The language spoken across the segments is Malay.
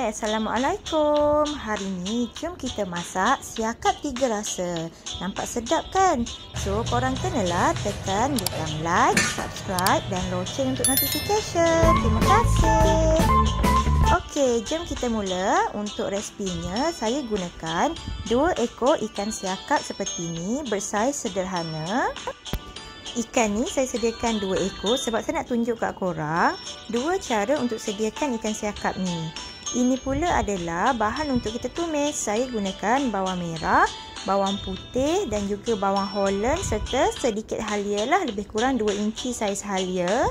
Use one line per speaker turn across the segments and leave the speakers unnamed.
Hai, Assalamualaikum. Hari ni jom kita masak siakap 3 rasa. Nampak sedap kan? So, korang kenalah tekan butang like, subscribe dan loceng untuk notification. Terima kasih. Okey, jom kita mula. Untuk resipinya, saya gunakan 2 ekor ikan siakap seperti ni bersaiz sederhana. Ikan ni saya sediakan 2 ekor sebab saya nak tunjuk kat korang 2 cara untuk sediakan ikan siakap ni. Ini pula adalah bahan untuk kita tumis. Saya gunakan bawang merah, bawang putih dan juga bawang Holland serta sedikit halia lah, lebih kurang 2 inci saiz halia.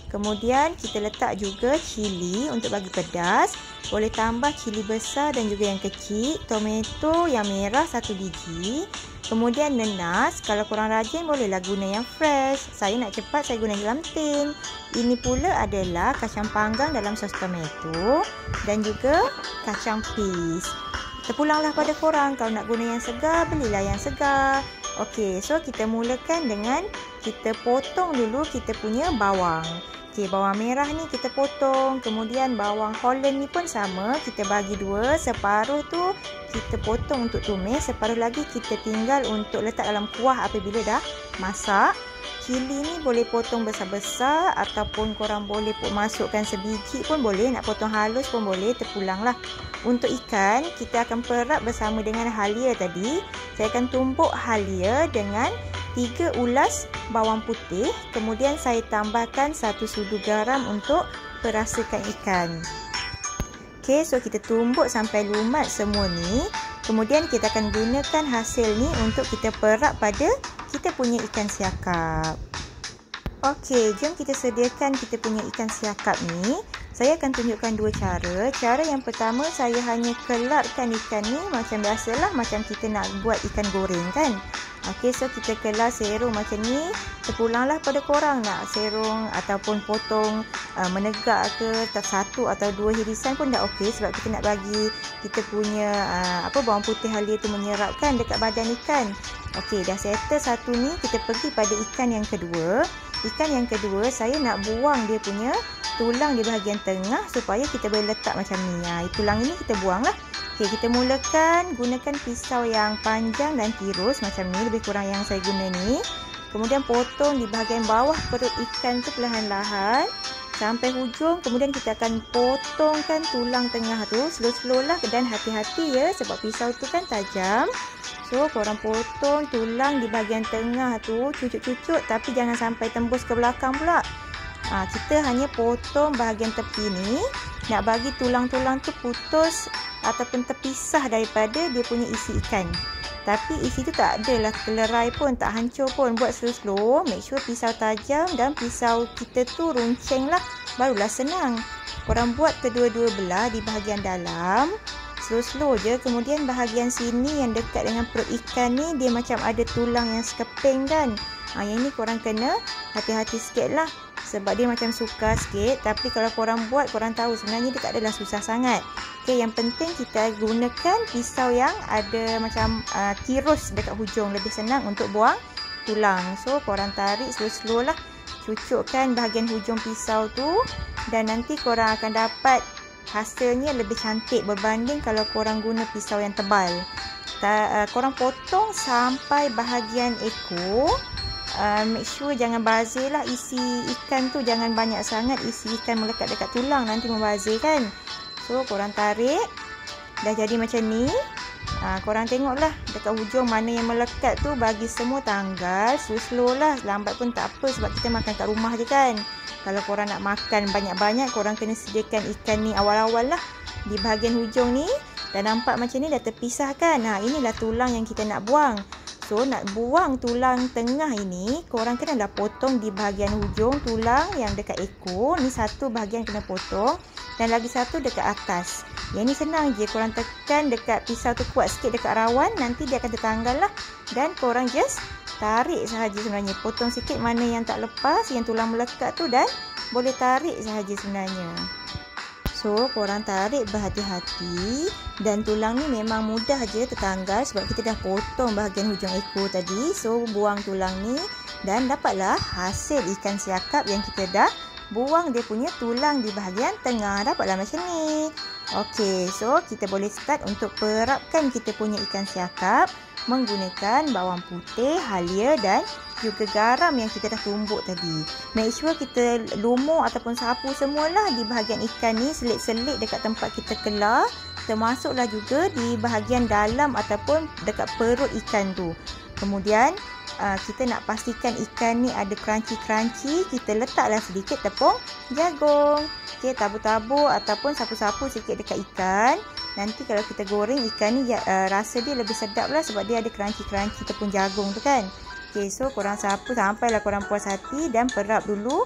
Kemudian kita letak juga cili untuk bagi pedas. Boleh tambah cili besar dan juga yang kecil. Tomato yang merah 1 biji. Kemudian nenas, kalau korang rajin bolehlah guna yang fresh. Saya nak cepat, saya guna dalam tin. Ini pula adalah kacang panggang dalam sos tomato dan juga kacang peas. Terpulanglah pada korang, kalau nak guna yang segar, belilah yang segar. Okey, so kita mulakan dengan kita potong dulu kita punya bawang. Okey, bawang merah ni kita potong. Kemudian bawang Holland ni pun sama. Kita bagi 2. Separuh tu kita potong untuk tumis. Separuh lagi kita tinggal untuk letak dalam kuah apabila dah masak. Cili ni boleh potong besar-besar ataupun korang boleh masukkan sebiji pun boleh. Nak potong halus pun boleh. Terpulanglah. Untuk ikan, kita akan perap bersama dengan halia tadi. Saya akan tumbuk halia dengan 3 ulas bawang putih. Kemudian saya tambahkan 1 sudu garam untuk perasakan ikan. Okey, so kita tumbuk sampai lumat semua ni. Kemudian kita akan gunakan hasil ni untuk kita perap pada kita punya ikan siakap. Okey, jom kita sediakan kita punya ikan siakap ni. Saya akan tunjukkan 2 cara. Cara yang pertama, saya hanya kelarkan ikan ni macam biasalah, macam kita nak buat ikan goreng kan. Okey, so kita kelar serong macam ni. Terpulanglah pada korang nak serong ataupun potong menegak ke, 1 atau 2 hirisan pun dah okey sebab kita nak bagi kita punya bawang putih halia tu menyerapkan dekat badan ikan. Okey, dah settle satu ni, kita pergi pada ikan yang kedua. Ikan yang kedua, saya nak buang dia punya tulang di bahagian tengah supaya kita boleh letak macam ni. Tulang ini kita buanglah. Okey, kita mulakan gunakan pisau yang panjang dan tirus macam ni, lebih kurang yang saya guna ni. Kemudian potong di bahagian bawah perut ikan tu perlahan-lahan sampai hujung. Kemudian kita akan potongkan tulang tengah tu slow-slow lah dan hati-hati ya sebab pisau tu kan tajam. So, korang potong tulang di bahagian tengah tu, cucuk-cucuk tapi jangan sampai tembus ke belakang pula. Kita hanya potong bahagian tepi ni, nak bagi tulang-tulang tu putus ataupun terpisah daripada dia punya isi ikan. Tapi isi tu tak adalah kelerai pun, tak hancur pun. Buat slow-slow, make sure pisau tajam dan pisau kita tu runcing lah, barulah senang. Korang buat kedua-dua belah di bahagian dalam, slow-slow je. Kemudian bahagian sini yang dekat dengan perut ikan ni, dia macam ada tulang yang sekeping kan. Yang ni korang kena hati-hati sikit lah sebab dia macam sukar sikit. Tapi kalau korang buat, korang tahu sebenarnya dia tak adalah susah sangat. Okay, yang penting kita gunakan pisau yang ada macam tirus dekat hujung, lebih senang untuk buang tulang. So, korang tarik slow-slow lah, cucukkan bahagian hujung pisau tu dan nanti korang akan dapat hasilnya lebih cantik berbanding kalau korang guna pisau yang tebal. Korang potong sampai bahagian ekor. Make sure jangan bazir lah isi ikan tu, jangan banyak sangat isi ikan melekat dekat tulang, nanti membazir kan. So, korang tarik, dah jadi macam ni. Korang tengoklah dekat hujung mana yang melekat tu, bagi semua tanggal. Slow-slow lah, lambat pun tak apa sebab kita makan kat rumah je kan. Kalau korang nak makan banyak-banyak, korang kena sediakan ikan ni awal-awal lah. Di bahagian hujung ni, dah nampak macam ni, dah terpisah kan. Inilah tulang yang kita nak buang. So, nak buang tulang tengah ini, korang kenalah potong di bahagian hujung tulang yang dekat ekor. Ni satu bahagian kena potong dan lagi satu dekat atas. Yang ni senang je, korang tekan dekat pisau tu kuat sikit dekat rawan, nanti dia akan tertanggal lah. Dan korang just tarik sahaja sebenarnya. Potong sikit mana yang tak lepas, yang tulang melekat tu, dan boleh tarik sahaja sebenarnya. So, korang tarik berhati-hati dan tulang ni memang mudah je tertanggal sebab kita dah potong bahagian hujung ekor tadi. So, buang tulang ni dan dapatlah hasil ikan siakap yang kita dah buang dia punya tulang di bahagian tengah. Dapatlah macam ni. Okey, so kita boleh start untuk perapkan kita punya ikan siakap menggunakan bawang putih, halia dan juga garam yang kita dah tumbuk tadi. Make sure kita lumur ataupun sapu semualah di bahagian ikan ni, selit-selit dekat tempat kita kelar, termasuklah juga di bahagian dalam ataupun dekat perut ikan tu. Kemudian kita nak pastikan ikan ni ada crunchy-crunchy, kita letaklah sedikit tepung jagung. Okey, tabur-tabur ataupun sapu-sapu sikit dekat ikan. Nanti kalau kita goreng ikan ni rasa dia lebih sedap lah sebab dia ada crunchy-crunchy tepung jagung tu kan. Okey, so korang sapu sampailah korang puas hati dan perap dulu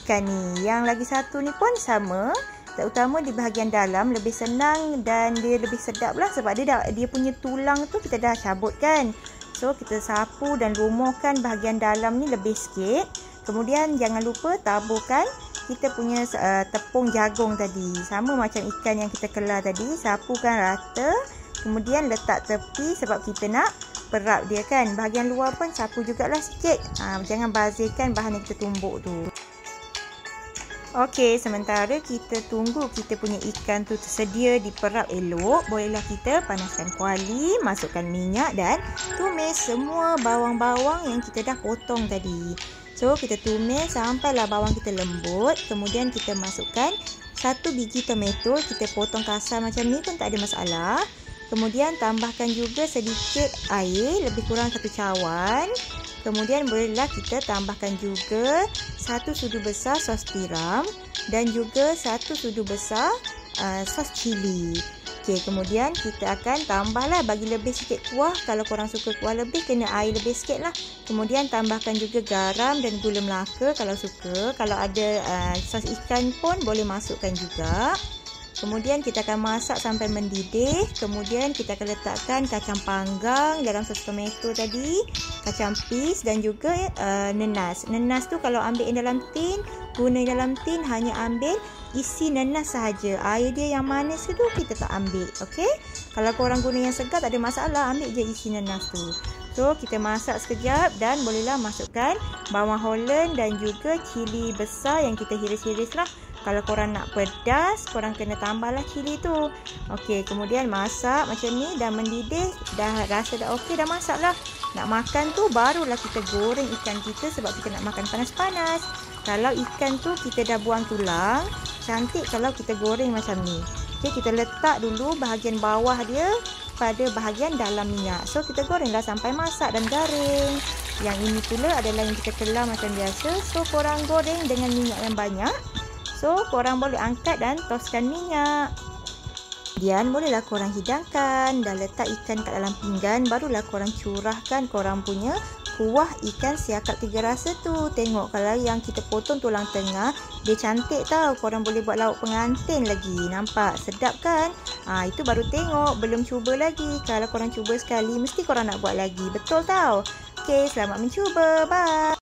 ikan ni. Yang lagi satu ni pun sama, terutama di bahagian dalam lebih senang dan dia lebih sedap lah sebab dia punya tulang tu kita dah cabut kan. So kita sapu dan lumurkan bahagian dalam ni lebih sikit. Kemudian jangan lupa taburkan kita punya tepung jagung tadi. Sama macam ikan yang kita kelar tadi, sapukan rata. Kemudian letak tepi sebab kita nak perap dia kan. Bahagian luar pun sapu jugalah sikit. Jangan bazirkan bahan yang kita tumbuk tu. Okey, sementara kita tunggu kita punya ikan tu tersedia diperap elok, bolehlah kita panaskan kuali, masukkan minyak dan tumis semua bawang-bawang yang kita dah potong tadi. So, kita tumis sampailah bawang kita lembut. Kemudian kita masukkan 1 biji tomato, kita potong kasar macam ni pun tak ada masalah. Kemudian tambahkan juga sedikit air, lebih kurang 1 cawan. Kemudian bolehlah kita tambahkan juga 1 sudu besar sos tiram dan juga 1 sudu besar sos cili. Okey, kemudian kita akan tambahlah bagi lebih sikit kuah. Kalau korang suka kuah lebih, kena air lebih sikit lah. Kemudian tambahkan juga garam dan gula melaka kalau suka. Kalau ada sos ikan pun boleh masukkan juga. Kemudian kita akan masak sampai mendidih. Kemudian kita akan letakkan kacang panggang dalam sos tomato tadi, kacang peas dan juga nenas. Nenas tu kalau ambil yang dalam tin, guna dalam tin hanya ambil isi nenas sahaja. Air dia yang manis tu kita tak ambil. Okey? Kalau korang guna yang segar tak ada masalah, ambil je isi nenas tu. So kita masak sekejap dan bolehlah masukkan bawang holland dan juga cili besar yang kita hiris-hiris lah. Kalau korang nak pedas, korang kena tambahlah cili tu. Okey, kemudian masak macam ni, dah mendidih, dah rasa dah okey, dah masak lah. Nak makan tu barulah kita goreng ikan kita sebab kita nak makan panas-panas. Kalau ikan tu kita dah buang tulang, cantik kalau kita goreng macam ni. Okey, kita letak dulu bahagian bawah dia pada bahagian dalam minyak. So kita gorenglah sampai masak dan garing. Yang ini pula adalah yang kita kelar macam biasa. So korang goreng dengan minyak yang banyak. So, korang boleh angkat dan toskan minyak. Kemudian, bolehlah korang hidangkan. Dah letak ikan kat dalam pinggan, barulah korang curahkan korang punya kuah ikan siakap 3 rasa tu. Tengok, kalau yang kita potong tulang tengah, dia cantik tau. Korang boleh buat lauk pengantin lagi. Nampak? Sedap kan? Itu baru tengok. Belum cuba lagi. Kalau korang cuba sekali, mesti korang nak buat lagi. Betul tau? Okey, selamat mencuba. Bye!